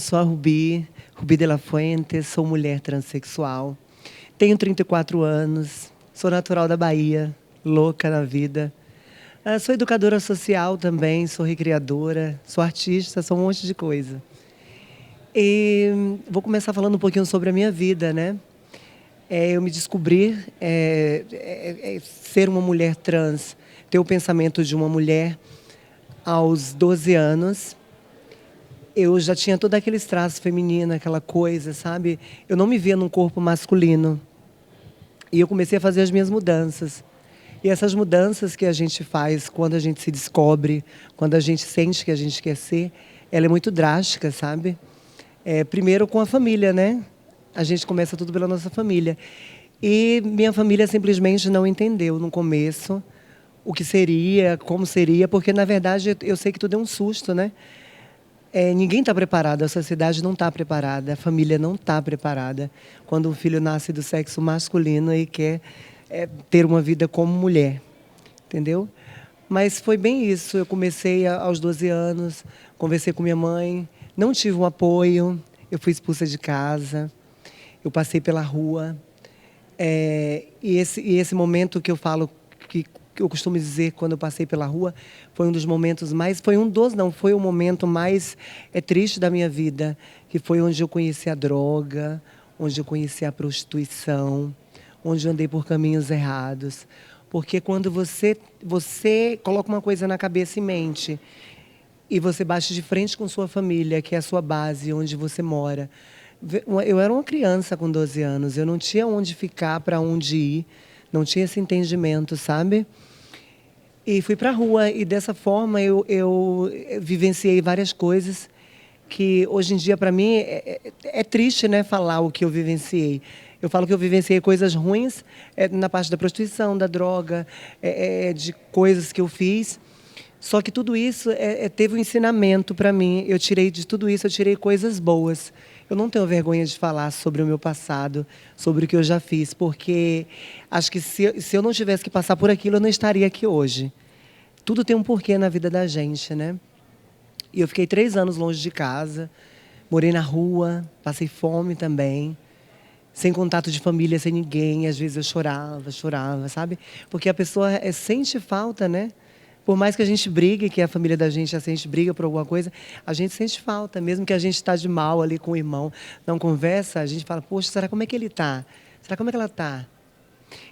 sou a Rubi, Rubi de la Fuente, sou mulher transexual. Tenho 34 anos, sou natural da Bahia, louca na vida. Sou educadora social também, sou recreadora, sou artista, sou um monte de coisa. E vou começar falando um pouquinho sobre a minha vida, né? Eu me descobri ser uma mulher trans, ter o pensamento de uma mulher aos 12 anos. Eu já tinha todos aqueles traços femininos, aquela coisa, sabe? Eu não me via num corpo masculino. E eu comecei a fazer as minhas mudanças. E essas mudanças que a gente faz quando a gente se descobre, quando a gente sente que a gente quer ser, ela é muito drástica, sabe? Primeiro com a família, né? A gente começa tudo pela nossa família. E minha família simplesmente não entendeu no começo o que seria, como seria, porque, na verdade, eu sei que tudo é um susto, né? Ninguém está preparado, a sociedade não está preparada, a família não está preparada quando um filho nasce do sexo masculino e quer ter uma vida como mulher, entendeu? Mas foi bem isso, eu comecei aos 12 anos, conversei com minha mãe, não tive um apoio, eu fui expulsa de casa, eu passei pela rua, e esse momento que eu falo, que eu costumo dizer quando eu passei pela rua, foi um dos momentos mais, foi o momento mais triste da minha vida, que foi onde eu conheci a droga, onde eu conheci a prostituição, onde eu andei por caminhos errados. Porque quando você coloca uma coisa na cabeça e mente, e você bate de frente com sua família, que é a sua base, onde você mora. Eu era uma criança com 12 anos, eu não tinha onde ficar, para onde ir, não tinha esse entendimento, sabe? E fui para a rua, e dessa forma eu vivenciei várias coisas que hoje em dia, para mim, é triste, né, falar o que eu vivenciei. Eu falo que eu vivenciei coisas ruins na parte da prostituição, da droga, de coisas que eu fiz. Só que tudo isso teve um ensinamento para mim. Eu tirei de tudo isso, eu tirei coisas boas. Eu não tenho vergonha de falar sobre o meu passado, sobre o que eu já fiz, porque acho que se eu não tivesse que passar por aquilo, eu não estaria aqui hoje. Tudo tem um porquê na vida da gente, né? E eu fiquei 3 anos longe de casa, morei na rua, passei fome também, sem contato de família, sem ninguém. Às vezes eu chorava, sabe? Porque a pessoa sente falta, né? Por mais que a gente brigue, que a família da gente, assim, a gente briga por alguma coisa, a gente sente falta. Mesmo que a gente está de mal ali com o irmão, não conversa, a gente fala, poxa, será como é que ele está? Será como é que ela está?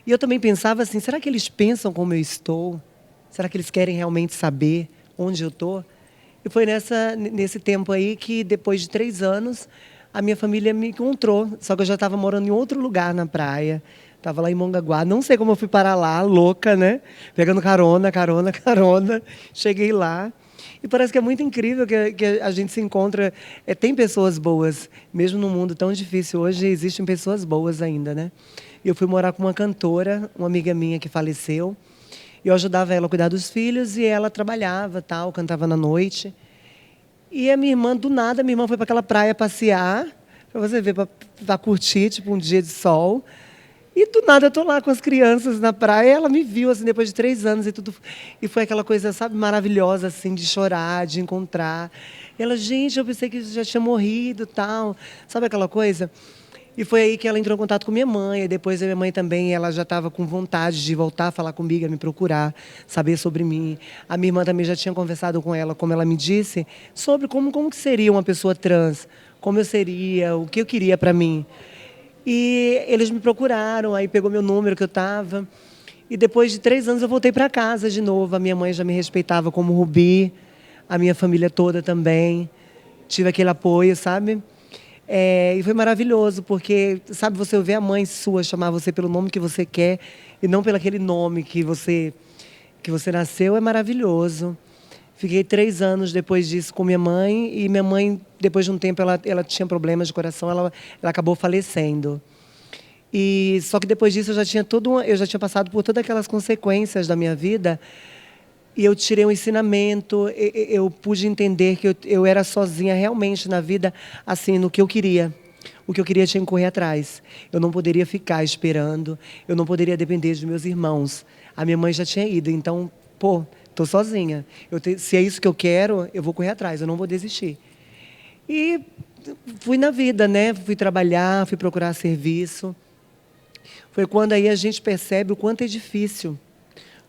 E eu também pensava assim, será que eles pensam como eu estou? Será que eles querem realmente saber onde eu estou? E foi nesse tempo aí que, depois de 3 anos, a minha família me encontrou. Só que eu já estava morando em outro lugar na praia. Estava lá em Mongaguá. Não sei como eu fui parar lá, louca, né? Pegando carona. Cheguei lá. E parece que é muito incrível que a gente se encontra. Tem pessoas boas. Mesmo num mundo tão difícil hoje, existem pessoas boas ainda, né? E eu fui morar com uma cantora, uma amiga minha que faleceu. Eu ajudava ela a cuidar dos filhos e ela trabalhava, tal, cantava na noite. E a minha irmã, do nada, minha irmã foi para aquela praia passear, para você ver, para curtir, tipo, um dia de sol. E do nada eu tô lá com as crianças na praia, e ela me viu, assim, depois de 3 anos e tudo. E foi aquela coisa, sabe, maravilhosa, assim, de chorar, de encontrar. E ela, gente, eu pensei que já tinha morrido, tal. Sabe aquela coisa? E foi aí que ela entrou em contato com minha mãe. E depois a minha mãe também, ela já estava com vontade de voltar a falar comigo, a me procurar, saber sobre mim. A minha irmã também já tinha conversado com ela, como ela me disse, sobre como que seria uma pessoa trans, como eu seria, o que eu queria para mim. E eles me procuraram, aí pegou meu número que eu estava. E depois de 3 anos eu voltei para casa de novo. A minha mãe já me respeitava como Rubi, a minha família toda também. Tive aquele apoio, sabe? E foi maravilhoso, porque, sabe, você ouvir a mãe sua chamar você pelo nome que você quer e não pelo aquele nome que você nasceu, é maravilhoso. Fiquei 3 anos depois disso com minha mãe, e minha mãe, depois de um tempo, ela tinha problemas de coração, ela acabou falecendo. E só que depois disso eu já tinha passado por todas aquelas consequências da minha vida, e eu tirei um ensinamento, eu pude entender que eu era sozinha realmente na vida, assim, no que eu queria. O que eu queria tinha que correr atrás. Eu não poderia ficar esperando, eu não poderia depender dos meus irmãos. A minha mãe já tinha ido, então, estou sozinha. Se é isso que eu quero, eu vou correr atrás, eu não vou desistir. E fui na vida, né? Fui trabalhar, fui procurar serviço. Foi quando aí a gente percebe o quanto é difícil.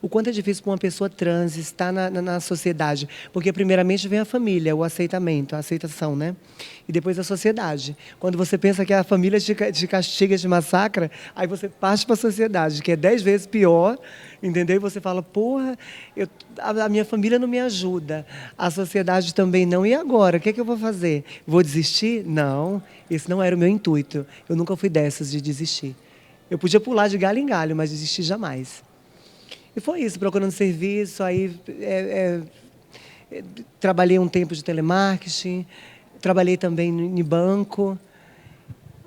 O quanto é difícil para uma pessoa trans estar na sociedade. Porque, primeiramente, vem a família, o aceitamento, a aceitação, né? E depois a sociedade. Quando você pensa que a família te castiga, te massacra, aí você parte para a sociedade, que é 10 vezes pior, entendeu? E você fala, porra, a minha família não me ajuda, a sociedade também não. E agora? O que é que eu vou fazer? Vou desistir? Não, esse não era o meu intuito. Eu nunca fui dessas de desistir. Eu podia pular de galho em galho, mas desistir jamais. E foi isso, procurando serviço, aí trabalhei um tempo de telemarketing, trabalhei também em banco.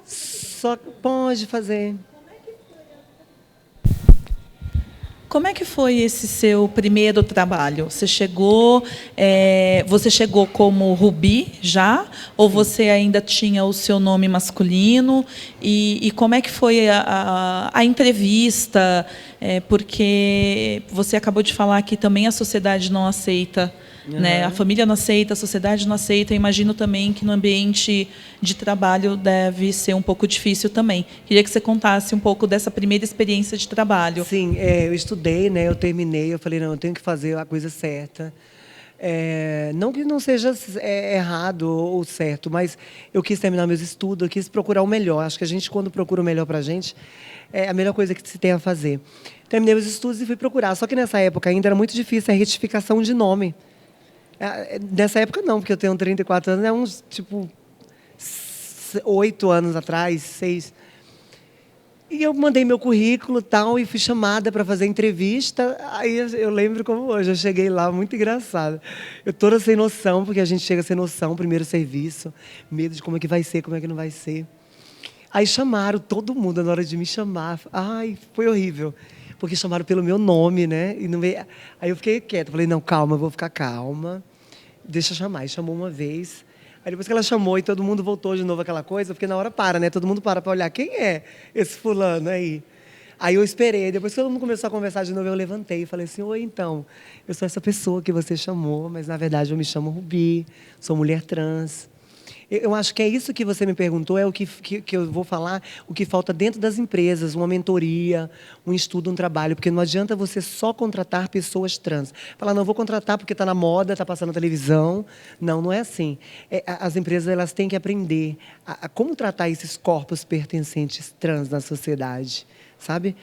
Só pode fazer. Como é que foi esse seu primeiro trabalho? Você chegou como Rubi já? Ou você ainda tinha o seu nome masculino? E como é que foi a entrevista? Porque você acabou de falar que também a sociedade não aceita, né? A família não aceita, a sociedade não aceita. Eu imagino também que no ambiente de trabalho deve ser um pouco difícil também. Queria que você contasse um pouco dessa primeira experiência de trabalho. Sim, eu estudei, né? Eu terminei, eu falei, não, eu tenho que fazer a coisa certa. Não que não seja errado ou certo, mas eu quis terminar meus estudos, eu quis procurar o melhor. Acho que a gente, quando procura o melhor para a gente, é a melhor coisa que se tem a fazer. Terminei meus estudos e fui procurar. Só que nessa época ainda era muito difícil a retificação de nome. Nessa época não, porque eu tenho 34 anos, é uns, tipo, 8 anos atrás, 6. E eu mandei meu currículo tal, e fui chamada para fazer entrevista. Aí eu lembro como hoje, eu cheguei lá, muito engraçado. Eu toda sem noção, porque a gente chega sem noção, primeiro serviço, medo de como é que vai ser, como é que não vai ser. Aí chamaram todo mundo na hora de me chamar. Ai, foi horrível. Porque chamaram pelo meu nome, né? E não veio... Aí eu fiquei quieta, falei, não, calma, eu vou ficar calma. Deixa eu chamar. E chamou uma vez. Aí depois que ela chamou e todo mundo voltou de novo aquela coisa, porque na hora para, né? Todo mundo para olhar quem é esse fulano aí. Aí eu esperei. Depois que todo mundo começou a conversar de novo, eu levantei e falei assim, oi, então, eu sou essa pessoa que você chamou, mas na verdade eu me chamo Rubi, sou mulher trans. Eu acho que é isso que você me perguntou, é o que eu vou falar, o que falta dentro das empresas, uma mentoria, um estudo, um trabalho, porque não adianta você só contratar pessoas trans. Falar, não, vou contratar porque está na moda, está passando na televisão. Não, não é assim. As empresas elas têm que aprender a como tratar esses corpos pertencentes trans na sociedade. Sabe?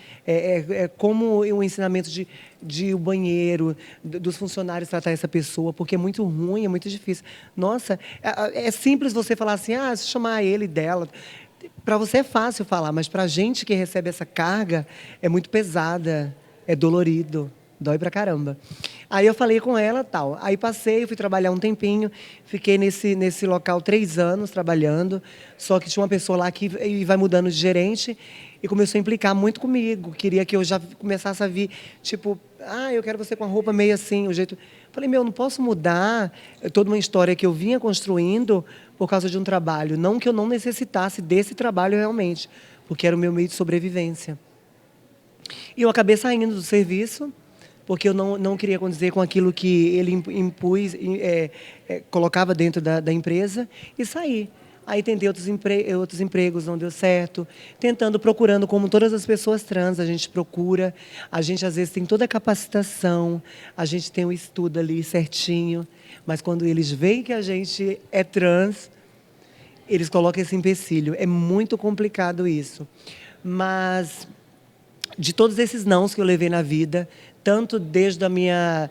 Como o ensinamento de o banheiro, dos funcionários tratar essa pessoa, porque é muito ruim, é muito difícil. Nossa, é simples você falar assim, se chamar ele, dela. Para você é fácil falar, mas para a gente que recebe essa carga, é muito pesada, é dolorido. Dói pra caramba. Aí eu falei com ela, tal. Aí passei, fui trabalhar um tempinho, fiquei nesse local 3 anos trabalhando, só que tinha uma pessoa lá que vai mudando de gerente e começou a implicar muito comigo. Queria que eu já começasse a vir, tipo, eu quero você com a roupa meio assim, o jeito... Falei, não posso mudar toda uma história que eu vinha construindo por causa de um trabalho. Não que eu não necessitasse desse trabalho realmente, porque era o meu meio de sobrevivência. E eu acabei saindo do serviço, porque eu não queria condizer com aquilo que ele impus, colocava dentro da empresa, e saí. Aí tentei outros empregos, não deu certo. Procurando, como todas as pessoas trans, a gente procura. A gente, às vezes, tem toda a capacitação, a gente tem o estudo ali certinho, mas quando eles veem que a gente é trans, eles colocam esse empecilho. É muito complicado isso. Mas, de todos esses nãos que eu levei na vida, tanto desde a minha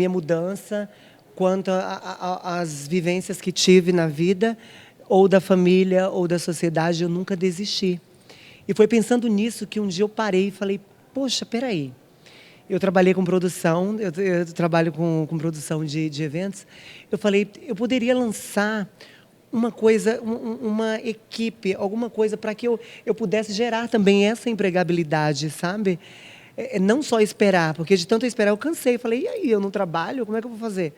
mudança, quanto às vivências que tive na vida, ou da família, ou da sociedade, eu nunca desisti. E foi pensando nisso que um dia eu parei e falei, poxa, peraí. Eu trabalhei com produção, eu trabalho com produção de eventos. Eu falei, eu poderia lançar uma coisa, uma equipe, alguma coisa para que eu pudesse gerar também essa empregabilidade, sabe? Não só esperar, porque de tanto esperar eu cansei. Falei, e aí, eu não trabalho, como é que eu vou fazer?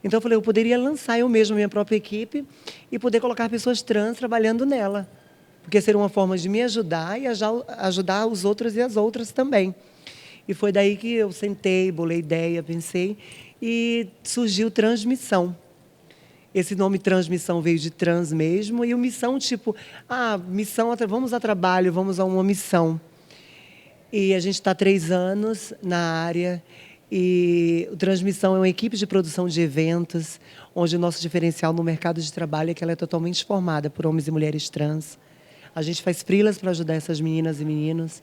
Então eu falei, eu poderia lançar eu mesma a minha própria equipe e poder colocar pessoas trans trabalhando nela. Porque seria uma forma de me ajudar e ajudar os outros e as outras também. E foi daí que eu sentei, bolei ideia, pensei, e surgiu Transmissão. Esse nome transmissão veio de trans mesmo, e o missão, tipo, missão, vamos a trabalho, vamos a uma missão. E a gente está há 3 anos na área, e o Transmissão é uma equipe de produção de eventos, onde o nosso diferencial no mercado de trabalho é que ela é totalmente formada por homens e mulheres trans. A gente faz freelas para ajudar essas meninas e meninos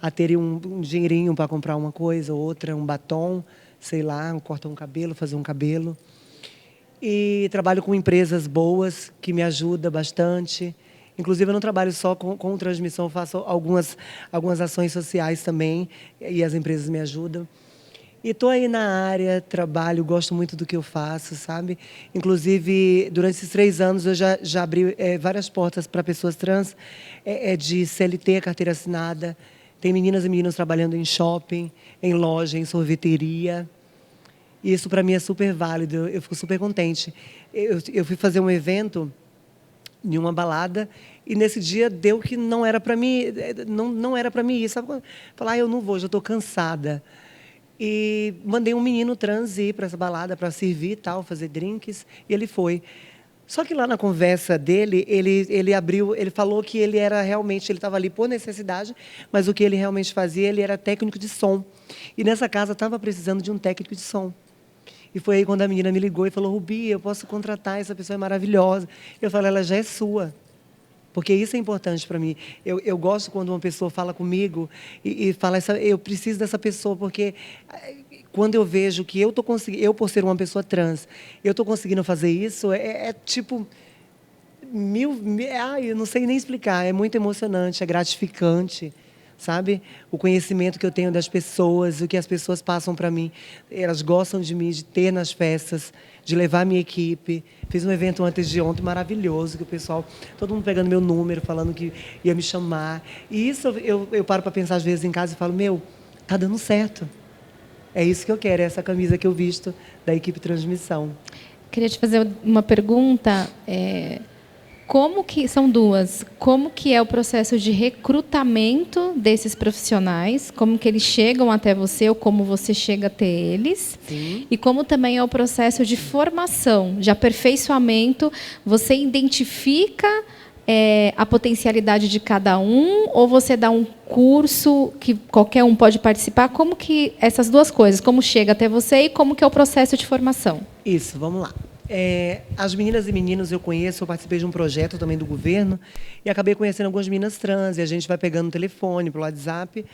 a terem um dinheirinho para comprar uma coisa ou outra, um batom, sei lá, cortar um cabelo, fazer um cabelo. E trabalho com empresas boas, que me ajudam bastante. Inclusive, eu não trabalho só com transmissão, eu faço algumas ações sociais também, e as empresas me ajudam. E estou aí na área, trabalho, gosto muito do que eu faço, sabe? Inclusive, durante esses 3 anos, eu já abri várias portas para pessoas trans, de CLT, carteira assinada. Tem meninas e meninos trabalhando em shopping, em loja, em sorveteria. E isso, para mim, é super válido, eu fico super contente. Eu fui fazer um evento em uma balada, e nesse dia deu que não era para mim, não era para mim ir, sabe? Falar, eu não vou, já estou cansada. E mandei um menino trans ir para essa balada para servir, tal, fazer drinks, e ele foi. Só que lá na conversa dele, ele falou que ele estava ali por necessidade, mas o que ele realmente fazia, ele era técnico de som. E nessa casa estava precisando de um técnico de som. E foi aí quando a menina me ligou e falou, Rubi, eu posso contratar, essa pessoa é maravilhosa. Eu falei, ela já é sua. Porque isso é importante para mim. Eu gosto quando uma pessoa fala comigo e fala, eu preciso dessa pessoa, porque quando eu vejo que eu estou conseguindo, eu por ser uma pessoa trans, eu estou conseguindo fazer isso, tipo, eu não sei nem explicar, é muito emocionante, é gratificante. Sabe? O conhecimento que eu tenho das pessoas, o que as pessoas passam para mim. Elas gostam de mim, de ter nas festas, de levar a minha equipe. Fiz um evento antes de ontem maravilhoso, que o pessoal, todo mundo pegando meu número, falando que ia me chamar. E isso eu paro para pensar às vezes em casa e falo, tá dando certo. É isso que eu quero, é essa camisa que eu visto da equipe Transmissão. Queria te fazer uma pergunta. Como que são duas? Como que é o processo de recrutamento desses profissionais? Como que eles chegam até você ou como você chega até eles? Sim. E como também é o processo de formação, de aperfeiçoamento? Você identifica a potencialidade de cada um ou você dá um curso que qualquer um pode participar? Como que essas duas coisas? Como chega até você e como que é o processo de formação? Isso, vamos lá. As meninas e meninos eu conheço, eu participei de um projeto também do governo e acabei conhecendo algumas meninas trans, e a gente vai pegando o telefone, pelo WhatsApp,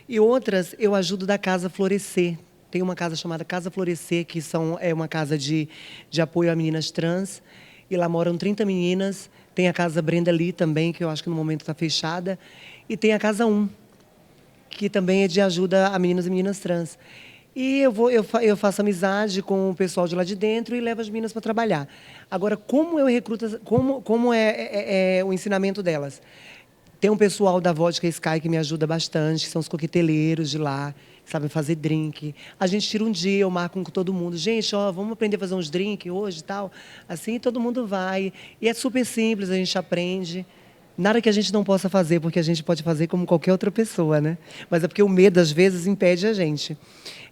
e outras eu ajudo da Casa Florescer. Tem uma casa chamada Casa Florescer, que é uma casa de apoio a meninas trans, e lá moram 30 meninas. Tem a Casa Brenda Lee também, que eu acho que no momento está fechada, e tem a Casa 1, que também é de ajuda a meninos e meninas trans. E eu faço amizade com o pessoal de lá de dentro e levo as meninas para trabalhar. Agora, como eu recruto, como é o ensinamento delas? Tem um pessoal da Vodka Sky que me ajuda bastante, que são os coqueteleiros de lá, que sabem fazer drink. A gente tira um dia, eu marco com todo mundo. Gente, vamos aprender a fazer uns drinks hoje e tal. Assim, todo mundo vai. E é super simples, a gente aprende. Nada que a gente não possa fazer, porque a gente pode fazer como qualquer outra pessoa, né? Mas é porque o medo, às vezes, impede a gente.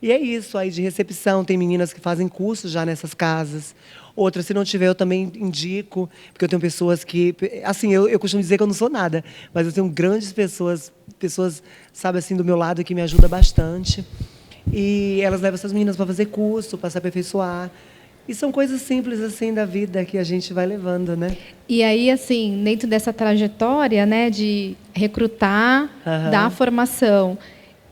E é isso, aí de recepção, tem meninas que fazem cursos já nessas casas. Outras, se não tiver, eu também indico, porque eu tenho pessoas que... Assim, eu costumo dizer que eu não sou nada, mas eu tenho grandes pessoas, sabe, assim, do meu lado, que me ajudam bastante. E elas levam essas meninas para fazer curso, para se aperfeiçoar. E são coisas simples, assim, da vida que a gente vai levando, né? E aí, assim, dentro dessa trajetória, né, de recrutar, dar formação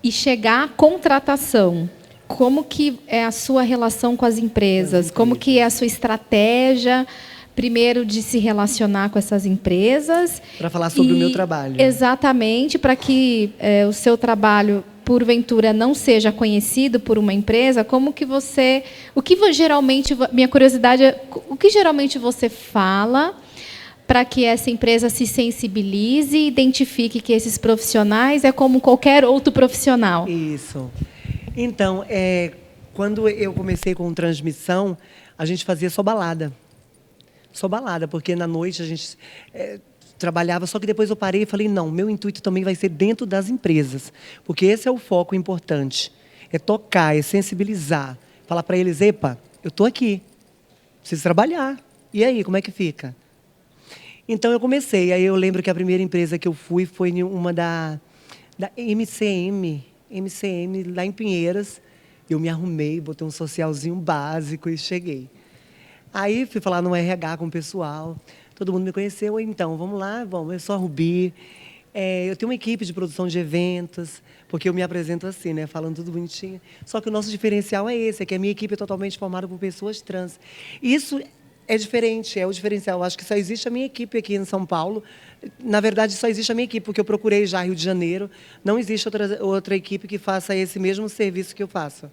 e chegar à contratação, como que é a sua relação com as empresas? Como que é a sua estratégia, primeiro, de se relacionar com essas empresas? Para falar sobre o meu trabalho. Exatamente, para que o seu trabalho, porventura, não seja conhecido por uma empresa, como que você... Minha curiosidade é, o que geralmente você fala para que essa empresa se sensibilize e identifique que esses profissionais é como qualquer outro profissional? Isso. Então, quando eu comecei com Transmissão, a gente fazia só balada. Só balada, porque na noite a gente trabalhava, só que depois eu parei e falei, não, meu intuito também vai ser dentro das empresas, porque esse é o foco importante. É tocar, é sensibilizar. Falar para eles, epa, eu estou aqui, preciso trabalhar. E aí, como é que fica? Então eu comecei. Aí eu lembro que a primeira empresa que eu fui foi em uma da MCM, lá em Pinheiras. Eu me arrumei, botei um socialzinho básico e cheguei. Aí fui falar no RH com o pessoal. Todo mundo me conheceu. Então, vamos lá, vamos. Eu sou a Rubi. Eu tenho uma equipe de produção de eventos, porque eu me apresento assim, né, falando tudo bonitinho. Só que o nosso diferencial é esse, é que a minha equipe é totalmente formada por pessoas trans. Isso é diferente, é o diferencial. Eu acho que só existe a minha equipe aqui em São Paulo. Na verdade, só existe a minha equipe, porque eu procurei já Rio de Janeiro. Não existe outra equipe que faça esse mesmo serviço que eu faço.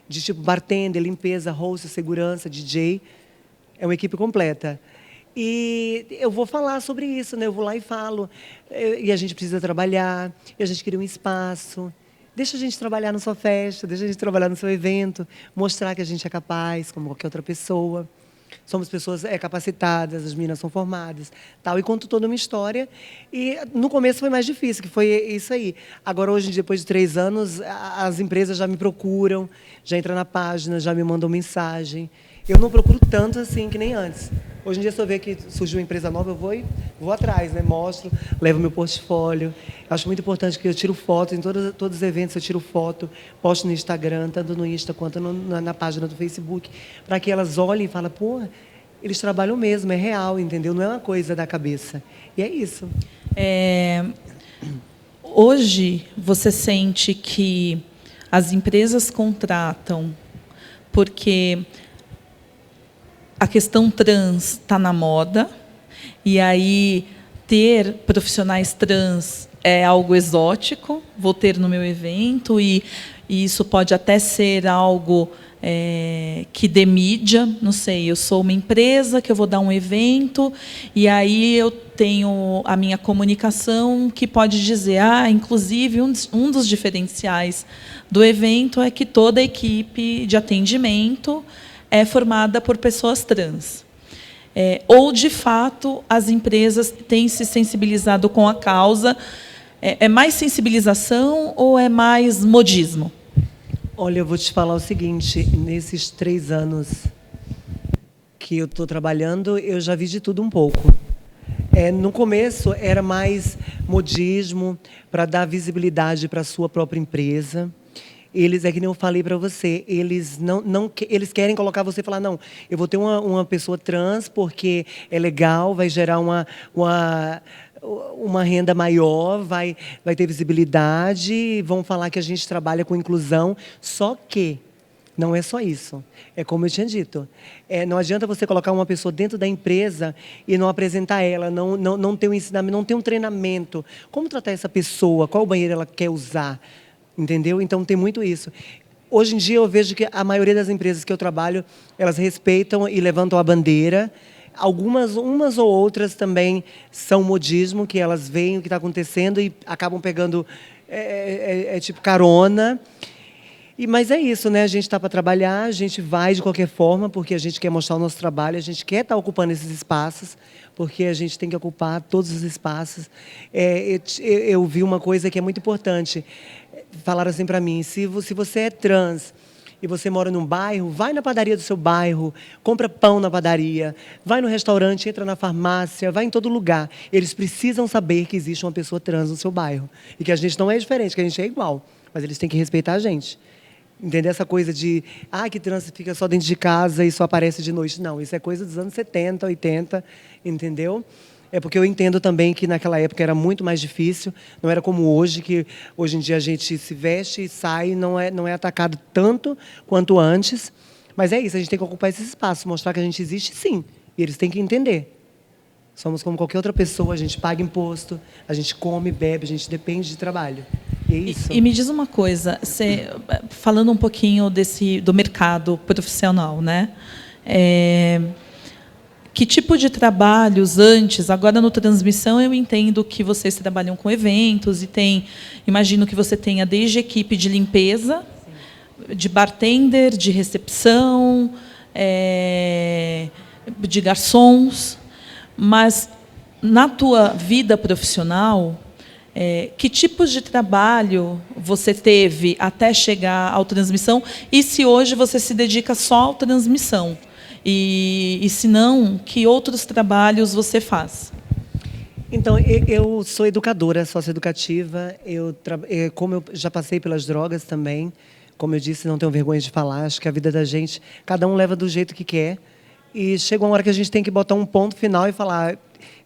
De tipo bartender, limpeza, host, segurança, DJ. É uma equipe completa. E eu vou falar sobre isso, né? Eu vou lá e falo. E a gente precisa trabalhar, e a gente cria um espaço. Deixa a gente trabalhar na sua festa, deixa a gente trabalhar no seu evento, mostrar que a gente é capaz, como qualquer outra pessoa. Somos pessoas capacitadas, as meninas são formadas, tal. E conto toda uma história. E no começo foi mais difícil, que foi isso aí. Agora, hoje, depois de 3 anos, as empresas já me procuram, já entram na página, já me mandam mensagem. Eu não procuro tanto assim que nem antes. Hoje em dia, se eu ver que surgiu uma empresa nova, eu vou atrás, né? Mostro, levo meu portfólio. Acho muito importante que eu tiro foto, em todos os eventos eu tiro foto, posto no Instagram, tanto no Insta quanto na página do Facebook, para que elas olhem e falem, pô, eles trabalham mesmo, é real, entendeu? Não é uma coisa da cabeça. E é isso. Hoje, você sente que as empresas contratam porque a questão trans está na moda, e aí ter profissionais trans é algo exótico, vou ter no meu evento, e isso pode até ser algo que dê mídia, não sei, eu sou uma empresa que eu vou dar um evento, e aí eu tenho a minha comunicação que pode dizer, inclusive, um dos diferenciais do evento é que toda a equipe de atendimento é formada por pessoas trans. Ou, de fato, as empresas têm se sensibilizado com a causa. É mais sensibilização ou é mais modismo? Olha, eu vou te falar o seguinte, nesses 3 anos que eu estou trabalhando, eu já vi de tudo um pouco. No começo, era mais modismo, para dar visibilidade para a sua própria empresa. Eles, que nem eu falei para você, eles eles querem colocar você e falar, não, eu vou ter uma pessoa trans porque é legal, vai gerar uma renda maior, vai ter visibilidade, vão falar que a gente trabalha com inclusão, só que não é só isso. É como eu tinha dito. Não adianta você colocar uma pessoa dentro da empresa e não apresentar ela, não ter um ensinamento, não ter um treinamento. Como tratar essa pessoa? Qual banheiro ela quer usar? Entendeu? Então, tem muito isso. Hoje em dia, eu vejo que a maioria das empresas que eu trabalho, elas respeitam e levantam a bandeira. Umas ou outras também são modismo, que elas veem o que está acontecendo e acabam pegando tipo carona. Mas é isso, né? A gente está para trabalhar, a gente vai de qualquer forma, porque a gente quer mostrar o nosso trabalho, a gente quer estar ocupando esses espaços, porque a gente tem que ocupar todos os espaços. Eu vi uma coisa que é muito importante. Falaram assim para mim, se você é trans e você mora num bairro, vai na padaria do seu bairro, compra pão na padaria, vai no restaurante, entra na farmácia, vai em todo lugar. Eles precisam saber que existe uma pessoa trans no seu bairro. E que a gente não é diferente, que a gente é igual. Mas eles têm que respeitar a gente. Entender essa coisa de, que trans fica só dentro de casa e só aparece de noite. Não, isso é coisa dos anos 70, 80, entendeu? É porque eu entendo também que naquela época era muito mais difícil, não era como hoje, que hoje em dia a gente se veste e sai, não é atacado tanto quanto antes. Mas é isso, a gente tem que ocupar esse espaço, mostrar que a gente existe sim, e eles têm que entender. Somos como qualquer outra pessoa, a gente paga imposto, a gente come, bebe, a gente depende de trabalho. E é isso. E me diz uma coisa, falando um pouquinho do mercado profissional, né? Que tipo de trabalhos antes, agora no Transmissão eu entendo que vocês trabalham com eventos e imagino que você tenha desde equipe de limpeza, de bartender, de recepção, de garçons, mas na tua vida profissional, que tipos de trabalho você teve até chegar ao Transmissão e se hoje você se dedica só ao Transmissão? E se não, que outros trabalhos você faz? Então, eu sou educadora socioeducativa. Como eu já passei pelas drogas também, como eu disse, não tenho vergonha de falar. Acho que a vida da gente, cada um leva do jeito que quer. E chega uma hora que a gente tem que botar um ponto final e falar: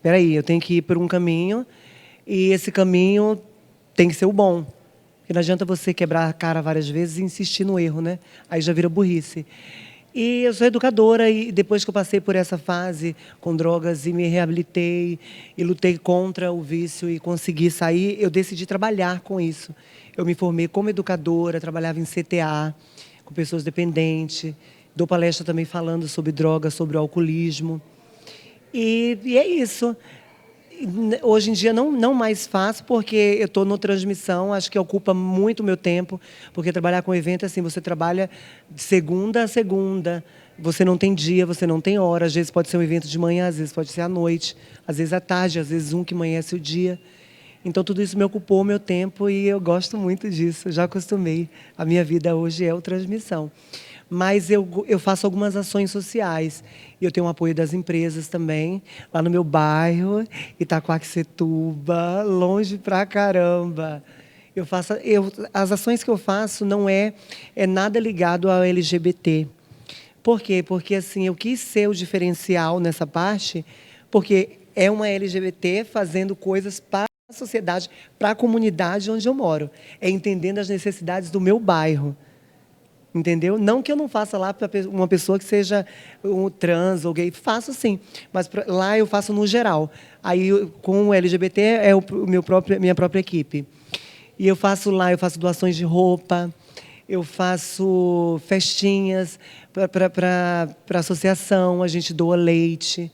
peraí, eu tenho que ir por um caminho, e esse caminho tem que ser o bom. Porque não adianta você quebrar a cara várias vezes e insistir no erro, né? Aí já vira burrice. E eu sou educadora, e depois que eu passei por essa fase com drogas e me reabilitei e lutei contra o vício e consegui sair, eu decidi trabalhar com isso. Eu me formei como educadora, trabalhava em CTA, com pessoas dependentes, dou palestra também falando sobre drogas, sobre o alcoolismo. E é isso. Hoje em dia não mais faço, porque eu estou no transmissão, acho que ocupa muito o meu tempo, porque trabalhar com evento é assim, você trabalha de segunda a segunda, você não tem dia, você não tem hora, às vezes pode ser um evento de manhã, às vezes pode ser à noite, às vezes à tarde, às vezes um que amanhece o dia. Então tudo isso me ocupou o meu tempo e eu gosto muito disso, eu já acostumei. A minha vida hoje é o transmissão. Mas eu faço algumas ações sociais. Eu tenho o apoio das empresas também, lá no meu bairro, Itaquaquecetuba, longe pra caramba. As ações que eu faço não é nada ligado ao LGBT. Por quê? Porque assim, eu quis ser o diferencial nessa parte, porque é uma LGBT fazendo coisas para a sociedade, para a comunidade onde eu moro. É entendendo as necessidades do meu bairro. Entendeu? Não que eu não faça lá para uma pessoa que seja um trans ou gay, faço sim, mas lá eu faço no geral. Aí com o LGBT é minha própria equipe. E eu faço doações de roupa, eu faço festinhas para a associação, a gente doa leite.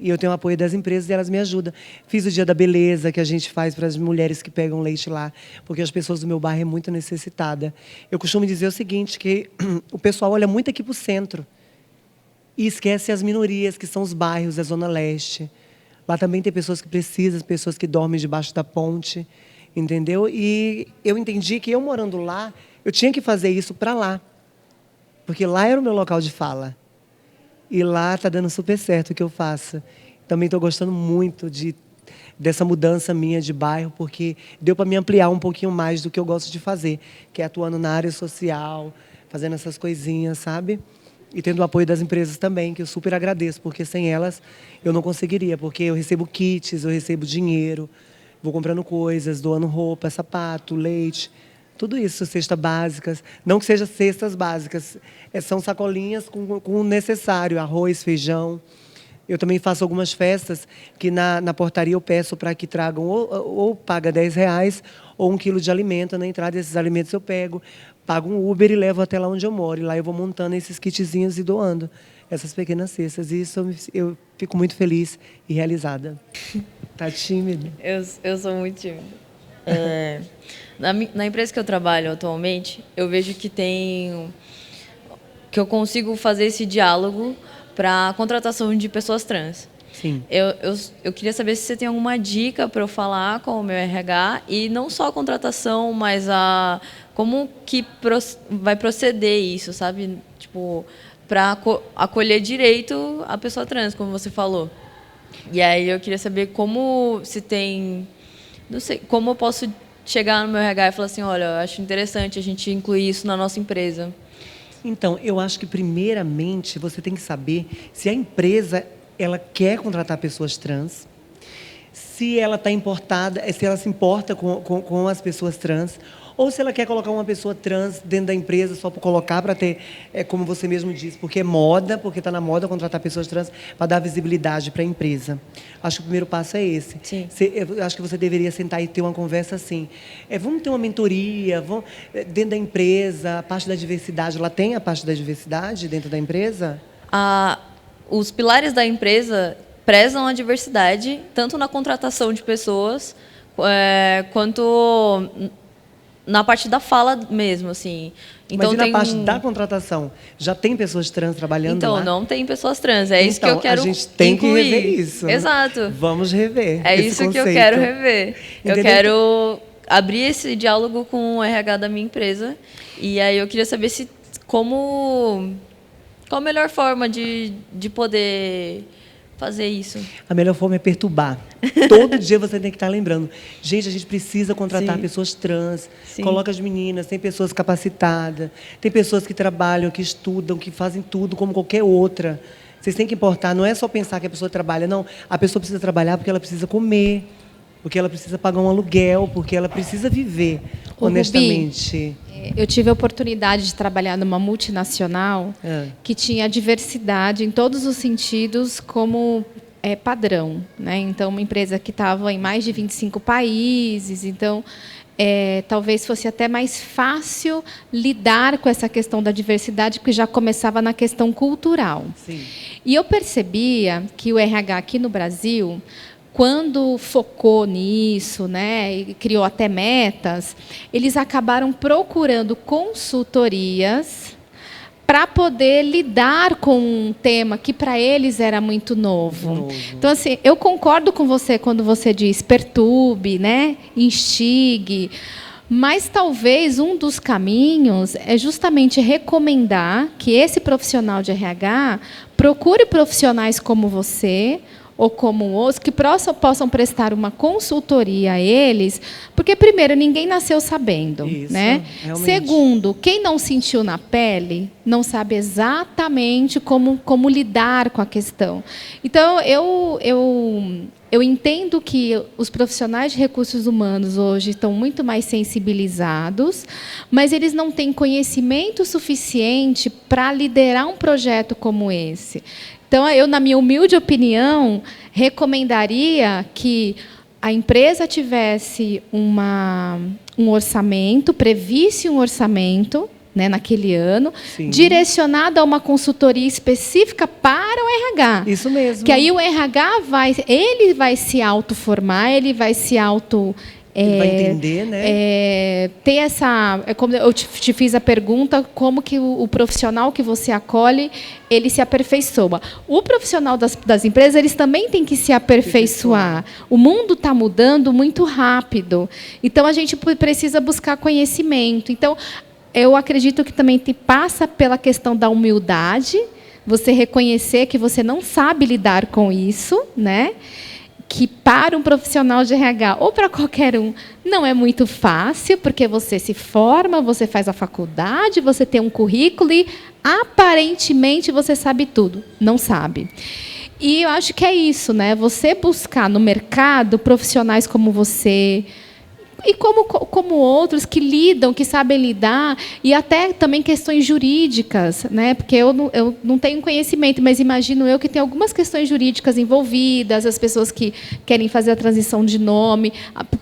E eu tenho o apoio das empresas e elas me ajudam. Fiz o Dia da Beleza, que a gente faz para as mulheres que pegam leite lá, porque as pessoas do meu bairro é muito necessitada. Eu costumo dizer o seguinte, que o pessoal olha muito aqui para o centro e esquece as minorias, que são os bairros da Zona Leste. Lá também tem pessoas que precisam, pessoas que dormem debaixo da ponte, entendeu? E eu entendi que eu morando lá, eu tinha que fazer isso para lá, porque lá era o meu local de fala. E lá está dando super certo o que eu faço. Também estou gostando muito dessa mudança minha de bairro, porque deu para me ampliar um pouquinho mais do que eu gosto de fazer, que é atuando na área social, fazendo essas coisinhas, sabe? E tendo o apoio das empresas também, que eu super agradeço, porque sem elas eu não conseguiria, porque eu recebo kits, eu recebo dinheiro, vou comprando coisas, doando roupa, sapato, leite, tudo isso, cestas básicas. Não que sejam cestas básicas, são sacolinhas com o necessário, arroz, feijão. Eu também faço algumas festas que na portaria eu peço para que tragam ou paga R$10 ou 1 quilo de alimento. Na entrada desses alimentos eu pago um Uber e levo até lá onde eu moro. E lá eu vou montando esses kitzinhos e doando essas pequenas cestas. E isso eu fico muito feliz e realizada. Tá tímida? Eu sou muito tímida. Na empresa que eu trabalho atualmente, eu vejo que eu consigo fazer esse diálogo para a contratação de pessoas trans. Sim. Eu queria saber se você tem alguma dica para eu falar com o meu RH, e não só a contratação, mas como que vai proceder isso, sabe? Tipo, para acolher direito a pessoa trans, como você falou. E aí eu queria saber não sei, como eu posso chegar no meu RH e falar assim, olha, eu acho interessante a gente incluir isso na nossa empresa. Então, eu acho que, primeiramente, você tem que saber se a empresa ela quer contratar pessoas trans, se ela se ela se importa com as pessoas trans, ou se ela quer colocar uma pessoa trans dentro da empresa só para colocar, para ter, como você mesmo disse, porque é moda, porque está na moda contratar pessoas trans para dar visibilidade para a empresa. Acho que o primeiro passo é esse. Sim. Eu acho que você deveria sentar e ter uma conversa assim. Vamos ter uma mentoria, dentro da empresa, a parte da diversidade. Ela tem a parte da diversidade dentro da empresa? Os pilares da empresa prezam a diversidade, tanto na contratação de pessoas, quanto na parte da fala mesmo, assim. Então, mas e na parte da contratação? Já tem pessoas trans trabalhando lá? Então, não tem pessoas trans. É isso que eu quero incluir. A gente tem que rever isso. Exato. Vamos rever É isso conceito. Que eu quero rever. Entendeu? Eu quero abrir esse diálogo com o RH da minha empresa. E aí eu queria saber como Qual a melhor forma de poder fazer isso? A melhor forma é perturbar. Todo dia você tem que estar lembrando. Gente, a gente precisa contratar Sim. pessoas trans. Sim. Coloca as meninas, tem pessoas capacitadas, tem pessoas que trabalham, que estudam, que fazem tudo como qualquer outra. Vocês têm que importar, não é só pensar que a pessoa trabalha, não. A pessoa precisa trabalhar porque ela precisa comer, porque ela precisa pagar um aluguel, porque ela precisa viver, Ô, honestamente. Rubi, eu tive a oportunidade de trabalhar numa multinacional que tinha diversidade em todos os sentidos como padrão, né? Então, uma empresa que estava em mais de 25 países. Então, talvez fosse até mais fácil lidar com essa questão da diversidade, porque já começava na questão cultural. Sim. E eu percebia que o RH aqui no Brasil, quando focou nisso, né, e criou até metas, eles acabaram procurando consultorias para poder lidar com um tema que para eles era muito novo. Então, assim, eu concordo com você quando você diz perturbe, né, instigue, mas talvez um dos caminhos é justamente recomendar que esse profissional de RH procure profissionais como você ou como outros, que possam prestar uma consultoria a eles, porque, primeiro, ninguém nasceu sabendo. Isso, né? realmente. Segundo, quem não sentiu na pele não sabe exatamente como lidar com a questão. Então, eu entendo que os profissionais de recursos humanos hoje estão muito mais sensibilizados, mas eles não têm conhecimento suficiente para liderar um projeto como esse. Então, eu, na minha humilde opinião, recomendaria que a empresa tivesse um orçamento, previsse um orçamento, né, naquele ano, Sim. direcionado a uma consultoria específica para o RH. Isso mesmo. Que aí o RH vai se autoformar, ele vai se auto... Ele vai entender, né? ter essa... como eu te fiz a pergunta, como que o profissional que você acolhe, ele se aperfeiçoa. O profissional das empresas, eles também têm que se aperfeiçoar. O mundo está mudando muito rápido. Então, a gente precisa buscar conhecimento. Então, eu acredito que também passa pela questão da humildade, você reconhecer que você não sabe lidar com isso, né? Que para um profissional de RH ou para qualquer um não é muito fácil, porque você se forma, você faz a faculdade, você tem um currículo e aparentemente você sabe tudo. Não sabe. E eu acho que é isso, né? Você buscar no mercado profissionais como você e como outros que lidam, que sabem lidar, e até também questões jurídicas, né? Porque eu não tenho conhecimento, mas imagino eu que tem algumas questões jurídicas envolvidas, as pessoas que querem fazer a transição de nome,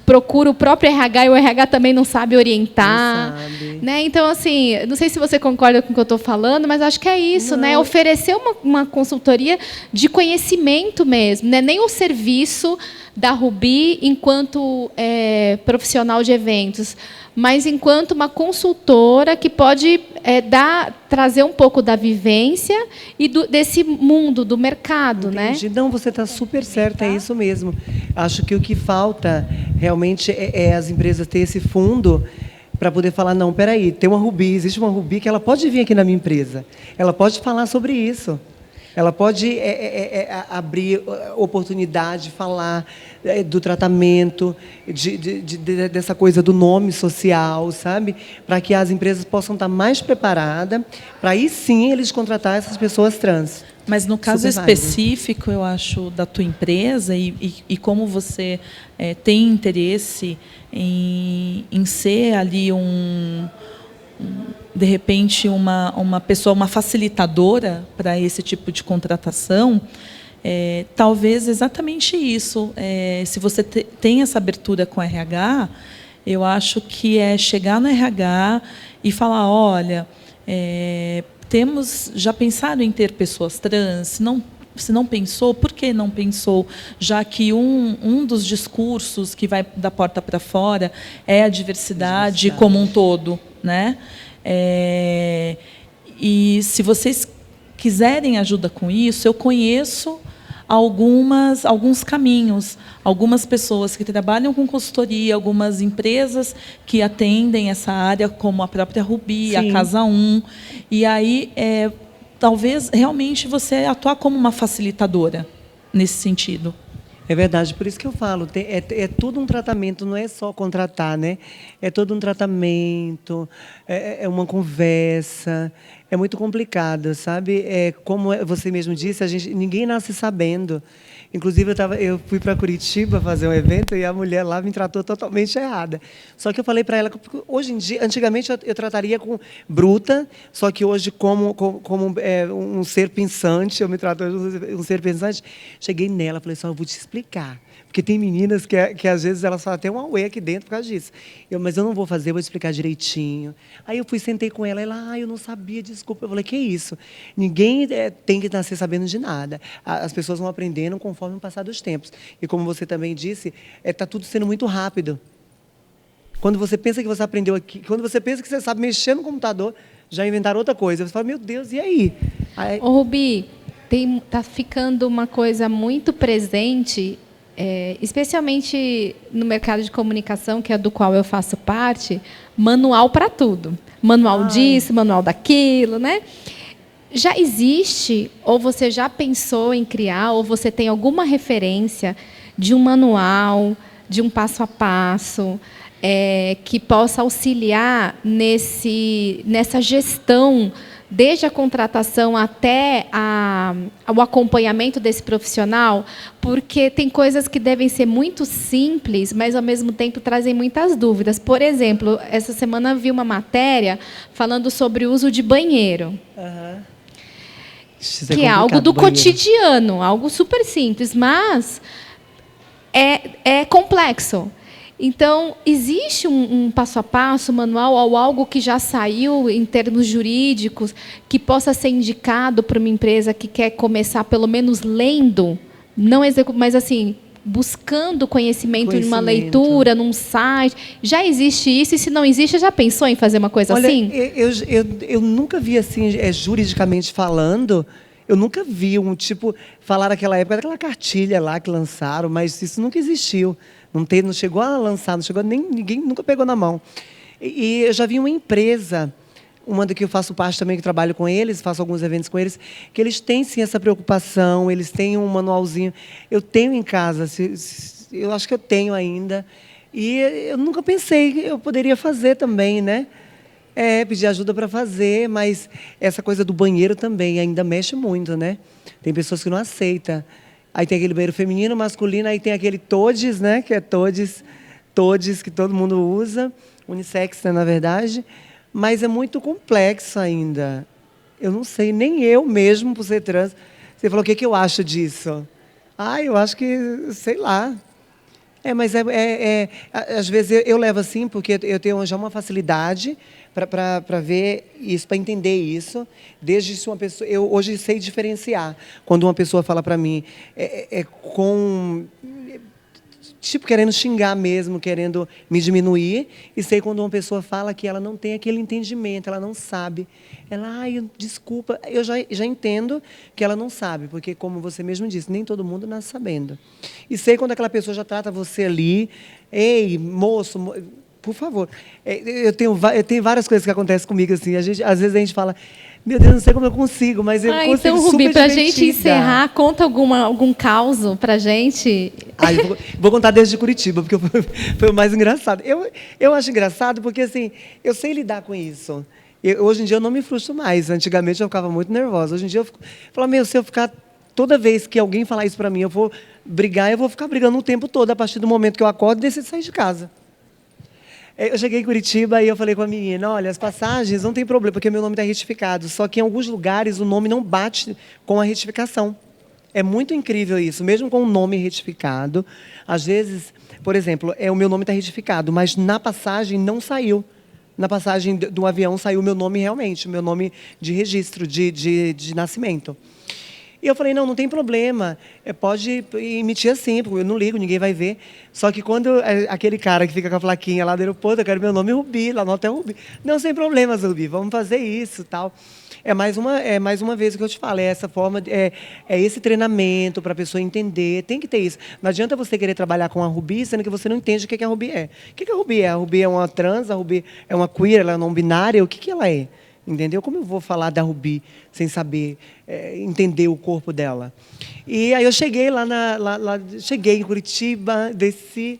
procura o próprio RH e o RH também não sabe orientar. Não sabe. Né? Então, assim, não sei se você concorda com o que eu estou falando, mas acho que é isso, né? Oferecer uma consultoria de conhecimento mesmo, né? Nem o serviço da Rubi enquanto profissional de eventos, mas enquanto uma consultora que pode trazer um pouco da vivência e desse mundo do mercado. Entendi. Né? Não, você está super certa, é isso mesmo. Acho que o que falta realmente é as empresas ter esse fundo para poder falar, não, peraí, tem uma Rubi, existe uma Rubi que ela pode vir aqui na minha empresa, ela pode falar sobre isso. Ela pode abrir oportunidade, falar do tratamento, dessa coisa do nome social, sabe? Para que as empresas possam estar mais preparadas, para aí sim eles contratar essas pessoas trans. Mas no caso Super válido. específico, eu acho, da tua empresa e como você tem interesse em ser ali de repente, uma pessoa, uma facilitadora para esse tipo de contratação, talvez exatamente isso. Se você tem essa abertura com o RH, eu acho que é chegar no RH e falar, olha, já pensaram em ter pessoas trans? Se não pensou, por que não pensou? Já que um dos discursos que vai da porta para fora é a diversidade como um todo, né? E se vocês quiserem ajuda com isso, eu conheço alguns caminhos, algumas pessoas que trabalham com consultoria, algumas empresas que atendem essa área, como a própria Rubi, Sim. a Casa 1. E aí talvez realmente você atuar como uma facilitadora nesse sentido. É verdade, por isso que eu falo, é tudo um tratamento, não é só contratar, né? É todo um tratamento, é uma conversa, é muito complicado, sabe? Como você mesmo disse, ninguém nasce sabendo. Inclusive, eu fui para Curitiba fazer um evento e a mulher lá me tratou totalmente errada. Só que eu falei para ela que hoje em dia, antigamente eu trataria com bruta, só que hoje como um ser pensante, eu me trato um ser pensante. Cheguei nela, falei só, eu vou te explicar. Porque tem meninas que às vezes elas falam até um auê aqui dentro por causa disso. Mas eu não vou fazer, eu vou explicar direitinho. Aí eu sentei com ela, eu não sabia, desculpa. Eu falei, que isso? Ninguém tem que nascer sabendo de nada. As pessoas vão aprendendo conforme o passar dos tempos. E como você também disse, está tudo sendo muito rápido. Quando você pensa que você aprendeu aqui, quando você pensa que você sabe mexer no computador, já inventaram outra coisa. Você fala, meu Deus, e aí? Ô, Rubi, está ficando uma coisa muito presente, especialmente no mercado de comunicação, que é do qual eu faço parte, manual para tudo. Manual disso, manual daquilo, né? Já existe, ou você já pensou em criar, ou você tem alguma referência de um manual, de um passo a passo, que possa auxiliar nessa gestão, desde a contratação até o acompanhamento desse profissional? Porque tem coisas que devem ser muito simples, mas, ao mesmo tempo, trazem muitas dúvidas. Por exemplo, essa semana vi uma matéria falando sobre o uso de banheiro. Uhum. Que é algo do cotidiano, algo super simples, mas é complexo. Então, existe um passo a passo, manual, ou algo que já saiu em termos jurídicos, que possa ser indicado para uma empresa que quer começar, pelo menos, lendo, não mas assim, buscando conhecimento em uma leitura, num site. Já existe isso? E se não existe, já pensou em fazer uma coisa assim? Eu nunca vi assim, juridicamente falando, eu nunca vi falar naquela época, daquela cartilha lá que lançaram, mas isso nunca existiu. Não chegou a lançar, ninguém nunca pegou na mão. E eu já vi uma empresa, uma da que eu faço parte também, que trabalho com eles, faço alguns eventos com eles, que eles têm sim essa preocupação, eles têm um manualzinho. Eu tenho em casa, eu acho que eu tenho ainda. E eu nunca pensei que eu poderia fazer também, né? Pedir ajuda para fazer, mas essa coisa do banheiro também ainda mexe muito, né? Tem pessoas que não aceitam. Aí tem aquele banheiro feminino, masculino, aí tem aquele todes, né? Que é todes que todo mundo usa, unissex, né, na verdade, mas é muito complexo ainda. Eu não sei, nem eu mesmo, por ser trans. Você falou, o que eu acho disso? Eu acho que, sei lá. Mas às vezes eu levo assim, porque eu tenho já uma facilidade para ver isso, para entender isso. Desde se uma pessoa, eu hoje sei diferenciar quando uma pessoa fala para mim querendo xingar mesmo, querendo me diminuir, e sei quando uma pessoa fala que ela não tem aquele entendimento, ela não sabe. Ela, desculpa, eu já entendo que ela não sabe, porque, como você mesmo disse, nem todo mundo nasce sabendo. E sei quando aquela pessoa já trata você ali, ei, moço, por favor. Eu tenho várias coisas que acontecem comigo, assim, às vezes a gente fala, meu Deus, não sei como eu consigo, mas eu consigo. Então, Rubi, para a gente encerrar, conta algum caos para a gente. Vou contar desde Curitiba, porque foi o mais engraçado. Eu acho engraçado porque, assim, eu sei lidar com isso. Hoje em dia eu não me frustro mais. Antigamente eu ficava muito nervosa. Hoje em dia eu falo, se eu ficar... Toda vez que alguém falar isso para mim, eu vou brigar, eu vou ficar brigando o tempo todo, a partir do momento que eu acordo e decido sair de casa. Eu cheguei em Curitiba e eu falei com a menina, olha, as passagens não tem problema, porque meu nome está retificado, só que em alguns lugares o nome não bate com a retificação. É muito incrível isso, mesmo com o nome retificado. Às vezes, por exemplo, o meu nome está retificado, mas na passagem não saiu. Na passagem do avião saiu o meu nome realmente, o meu nome de registro, de nascimento. E eu falei, não tem problema, pode emitir assim, porque eu não ligo, ninguém vai ver. Só que quando aquele cara que fica com a plaquinha lá do aeroporto, eu quero meu nome Rubi, lá no hotel Rubi. Não, sem problemas, Rubi, vamos fazer isso, tal. É mais uma vez o que eu te falo, essa forma, esse treinamento para a pessoa entender, tem que ter isso. Não adianta você querer trabalhar com a Rubi, sendo que você não entende o que a Rubi é. O que a Rubi é? A Rubi é uma trans, a Rubi é uma queer, ela é não binária, o que ela é? entendeu? Como eu vou falar da Rubi sem saber entender o corpo dela? E aí eu cheguei cheguei em Curitiba, desci.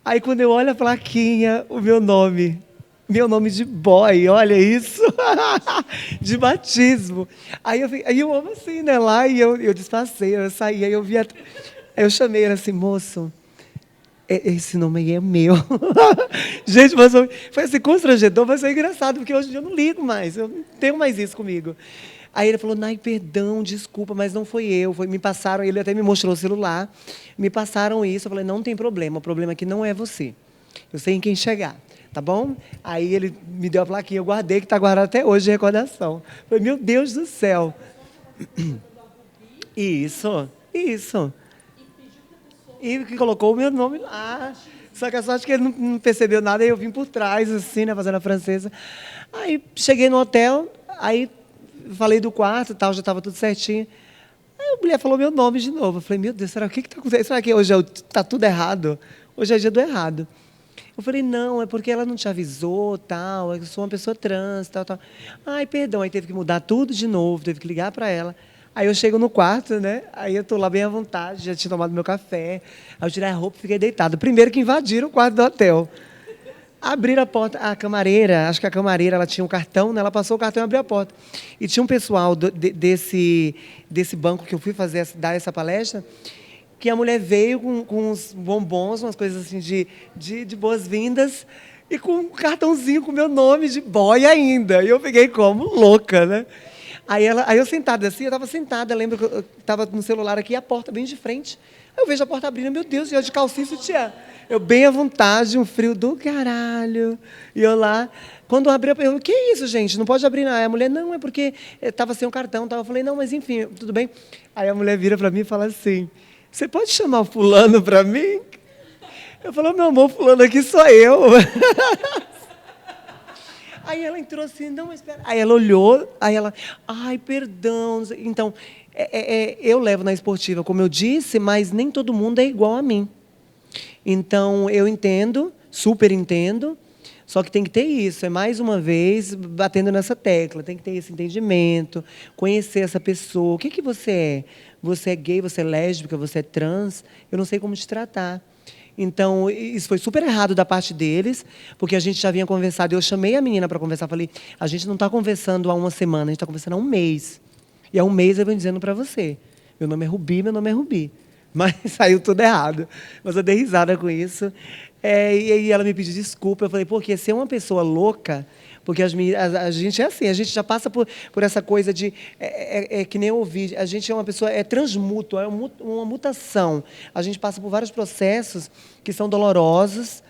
Aí quando eu olho a plaquinha, o meu nome de boy, olha isso, de batismo. Aí eu amo assim, né, lá, e eu disfarcei, eu saí, aí eu chamei ele assim, moço, esse nome aí é meu. Gente, mas foi assim, constrangedor, mas foi engraçado, porque hoje em dia eu não ligo mais, eu não tenho mais isso comigo. Aí ele falou, Nai, perdão, desculpa, mas não foi eu. Me passaram, ele até me mostrou o celular, me passaram isso. Eu falei, não tem problema, o problema aqui não é você. Eu sei em quem chegar, tá bom? Aí ele me deu a plaquinha, eu guardei, que está guardado até hoje de recordação. Eu falei, meu Deus do céu. Isso. E que colocou o meu nome lá. Só que a sorte que ele não percebeu nada, aí eu vim por trás, assim, né, fazendo a francesa. Aí cheguei no hotel, aí falei do quarto e tal, já estava tudo certinho. Aí a mulher falou meu nome de novo. Eu falei, meu Deus, será o que está acontecendo? Será que hoje está tudo errado? Hoje é dia do errado. Eu falei, não, é porque ela não te avisou, tal, eu sou uma pessoa trans, tal. Ai, perdão, aí teve que mudar tudo de novo, teve que ligar para ela. Aí eu chego no quarto, né? Aí eu tô lá bem à vontade, já tinha tomado meu café. Aí eu tirei a roupa e fiquei deitado. Primeiro que invadiram o quarto do hotel. Abriram a porta, a camareira, acho que a camareira, ela tinha um cartão, né? Ela passou o cartão e abriu a porta. E tinha um pessoal desse banco que eu fui dar essa palestra, que a mulher veio com uns bombons, umas coisas assim de boas-vindas, e com um cartãozinho com meu nome de boy ainda. E eu fiquei como louca, né? Aí eu sentada assim, eu estava sentada, lembro que eu estava no celular aqui, e a porta bem de frente. Aí eu vejo a porta abrindo, meu Deus, e eu de calcinha e sutiã. Eu bem à vontade, um frio do caralho. E eu lá, quando eu abri, eu falei, que isso, gente? Não pode abrir, não. Aí a mulher, não, é porque estava sem o cartão. Eu falei, não, mas enfim, tudo bem. Aí a mulher vira para mim e fala assim, você pode chamar o fulano para mim? Eu falei, meu amor, fulano aqui sou eu. Aí ela entrou assim, não, mas espera. Aí ela olhou, aí ela, ai, perdão. Então, eu levo na esportiva, como eu disse, mas nem todo mundo é igual a mim. Então, eu entendo, super entendo, só que tem que ter isso, é mais uma vez batendo nessa tecla, tem que ter esse entendimento, conhecer essa pessoa. O que você é? Você é gay, você é lésbica, você é trans? Eu não sei como te tratar. Então, isso foi super errado da parte deles, porque a gente já vinha conversado. Eu chamei a menina para conversar, falei, a gente não está conversando há uma semana, a gente está conversando há um mês. E há um mês eu venho dizendo para você, meu nome é Rubi, meu nome é Rubi. Mas saiu tudo errado. Mas eu dei risada com isso. E aí ela me pediu desculpa. Eu falei, porque ser uma pessoa louca, porque a gente é assim, a gente já passa por essa coisa de... que nem eu ouvi, a gente é uma pessoa, é transmútuo, é uma mutação. A gente passa por vários processos que são dolorosos,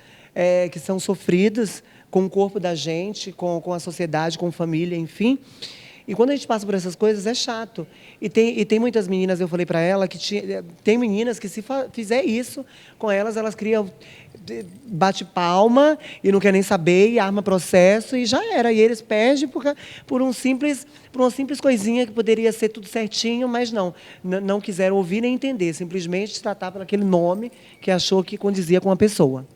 que são sofridos com o corpo da gente, com a sociedade, com a família, enfim. E quando a gente passa por essas coisas, é chato. E tem muitas meninas, eu falei para ela, tem meninas que se fizer isso com elas criam, bate palma e não quer nem saber, e arma processo, e já era. E eles perdem por uma simples coisinha que poderia ser tudo certinho, mas não quiseram ouvir nem entender, simplesmente tratar por aquele nome que achou que condizia com a pessoa.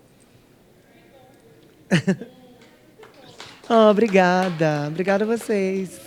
Obrigada. Obrigada a vocês.